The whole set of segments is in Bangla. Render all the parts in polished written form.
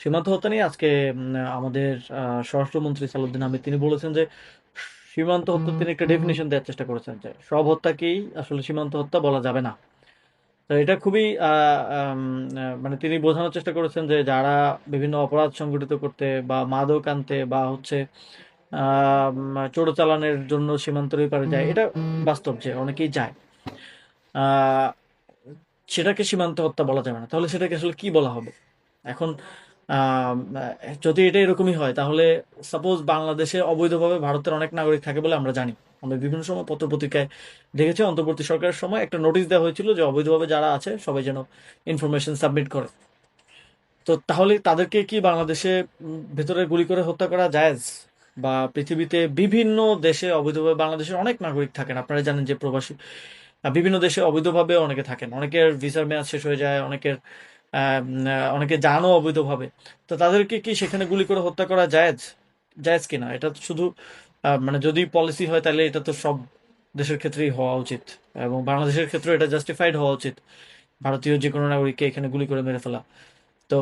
সীমান্ত হত্যা নিয়ে আজকে আমাদের স্বরাষ্ট্রমন্ত্রী সালাউদ্দিন আহমেদ তিনি বলেছেন যে সীমান্ত হত্যা তিনি একটা ডেফিনিশন দেওয়ার চেষ্টা করেছেন যে সব হত্যাকেই আসলে সীমান্ত হত্যা বলা যাবে না। তো এটা খুবই মানে তিনি বোঝানোর চেষ্টা করেছেন যে যারা বিভিন্ন অপরাধ সংগঠিত করতে বা মাদক আনতে বা হচ্ছে চোরাচালানের জন্য সীমান্তের ওই পারে যায়, এটা বাস্তব যে অনেকেই যায়। আহ, সেটাকে সীমান্ত হত্যা বলা যাবে না, তাহলে সেটাকে আসলে কি বলা হবে এখন? আম, যদি এটা এরকমই হয় তাহলে সাপোজ বাংলাদেশে অবৈধভাবে ভারতের অনেক নাগরিক থাকে বলে আমরা জানি। আমরা বিভিন্ন সময় পত্রপত্রিকায় দেখেছি, অন্তর্বর্তী সরকারের সময় একটা নোটিশ দেওয়া হয়েছিল যে অবৈধভাবে যারা আছে সবাই যেন ইনফরমেশন সাবমিট করে। তো তাহলে তাদেরকে কি বাংলাদেশে ভেতরে গুলি করে হত্যা করা জায়েজ? বা পৃথিবীতে বিভিন্ন দেশে অবৈধভাবে বাংলাদেশের অনেক নাগরিক থাকেন, আপনারা জানেন যে প্রবাসী বিভিন্ন দেশে অবৈধভাবে অনেকে থাকেন, অনেকের ভিসার মেয়াদ শেষ হয়ে যায়, অনেকে জানও অবৈধভাবে। তো তাদেরকে কি সেখানে গুলি করে হত্যা করা জায়েজ? জায়েজ কিনা এটা তো শুধু মানে যদি পলিসি হয় তাহলে এটা তো সব দেশের ক্ষেত্রেই হওয়া উচিত, এবং বাংলাদেশের ক্ষেত্রে এটা জাস্টিফাইড হওয়া উচিত, ভারতীয় যে কোনো নাগরিককে এখানে গুলি করে মেরে ফেলা। তো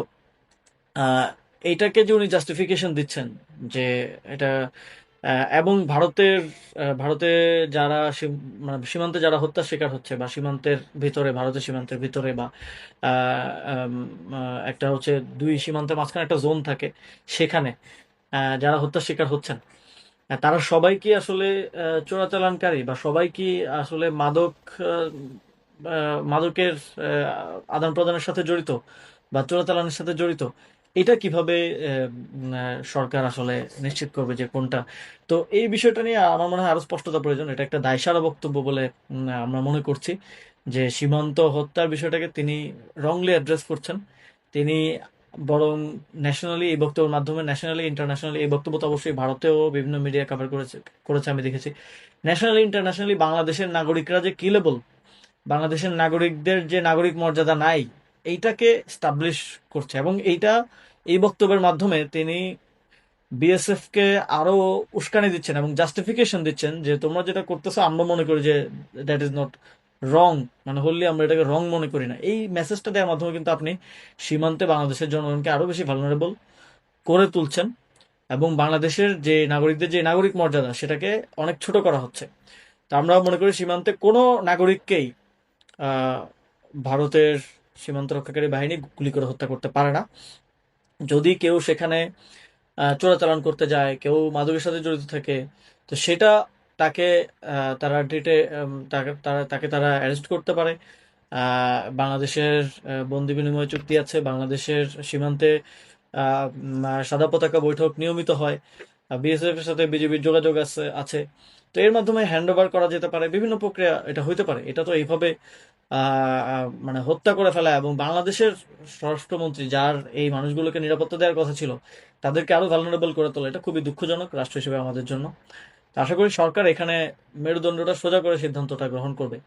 আহ, এইটাকে যে উনি জাস্টিফিকেশন দিচ্ছেন যে এটা এবং ভারতে যারা মানে সীমান্তে যারা হত্যার শিকার হচ্ছে, বা সীমান্তের ভিতরে, ভারতের সীমান্তের ভিতরে, বা একটা হচ্ছে দুই সীমান্তের মাঝখানে একটা জোন থাকে, সেখানে যারা হত্যার শিকার হচ্ছেন, তারা সবাই কি আসলে চোরাচালানকারী, বা সবাই কি আসলে মাদকের আদান প্রদানের সাথে জড়িত বা চোরাচালানের সাথে জড়িত? এটা কিভাবে সরকার আসলে নিশ্চিত করবে যে কোনটা? তো এই বিষয়টা নিয়ে আমার মনে হয় আরো স্পষ্টতা প্রয়োজন। এটা একটা দায়সারা বক্তব্য বলে আমরা মনে করছি যে সীমান্ত হত্যার বিষয়টাকে তিনি রংলি অ্যাড্রেস করছেন। তিনি বরং ন্যাশনালি এই বক্তব্যের মাধ্যমে, ন্যাশনালি ইন্টারন্যাশনালি, এই বক্তব্য তো অবশ্যই ভারতেও বিভিন্ন মিডিয়া কভার করেছে করেছে আমি দেখেছি, ন্যাশনালি ইন্টারন্যাশনালি বাংলাদেশের নাগরিকরা যে কিলেবল, বাংলাদেশের নাগরিকদের যে নাগরিক মর্যাদা নাই, এইটাকে স্টাবলিশ করছে। এবং এই বক্তব্যের মাধ্যমে তিনি বিএসএফ কে আরো উস্কানি দিচ্ছেন এবং জাস্টিফিকেশন দিচ্ছেন যে তোমরা যেটা করতেছো আমরা মনে করি যে দ্যাট ইজ নট রং, মানে হলে আমরা এটাকে রং মনে করি না। এই মেসেজটা দেওয়ার মাধ্যমে কিন্তু আপনি সীমান্তে বাংলাদেশের জনগণকে আরো বেশি ভালনারেবল করে তুলছেন, এবং বাংলাদেশের যে নাগরিকদের যে নাগরিক মর্যাদা সেটাকে অনেক ছোট করা হচ্ছে। তা আমরা মনে করি সীমান্তে কোনো নাগরিককেই আহ, ভারতের সীমান্ত রক্ষাকারী বাহিনী গুলি করে হত্যা করতে পারে না। যদি কেউ সেখানে চোরাচালান করতে যায়, কেউ মাদকের সাথে জড়িত থাকে, তো সেটা তাকে তারা তাকে তারা অ্যারেস্ট করতে পারে। বাংলাদেশের বন্দি বিনিময় চুক্তি আছে, বাংলাদেশের সীমান্তে সাদা পতাকা বৈঠক নিয়মিত হয়, বিএসএফ এর সাথে বিজিবির যোগাযোগ আছে। তো এর মাধ্যমে হ্যান্ড ওভার করা যেতে পারে, বিভিন্ন প্রক্রিয়া এটা হইতে পারে। এটা তো এইভাবে মানে হত্যা করে ফেলা, এবং বাংলাদেশের স্বরাষ্ট্রমন্ত্রী যার এই মানুষগুলোকে নিরাপত্তা দেওয়ার কথা ছিল তাদেরকে আরো ভালনারেবল করে তোলা, এটা খুবই দুঃখজনক রাষ্ট্র হিসেবে আমাদের জন্য। তো আশা করি সরকার এখানে মেরুদণ্ডটা সোজা করে সিদ্ধান্তটা গ্রহণ করবে।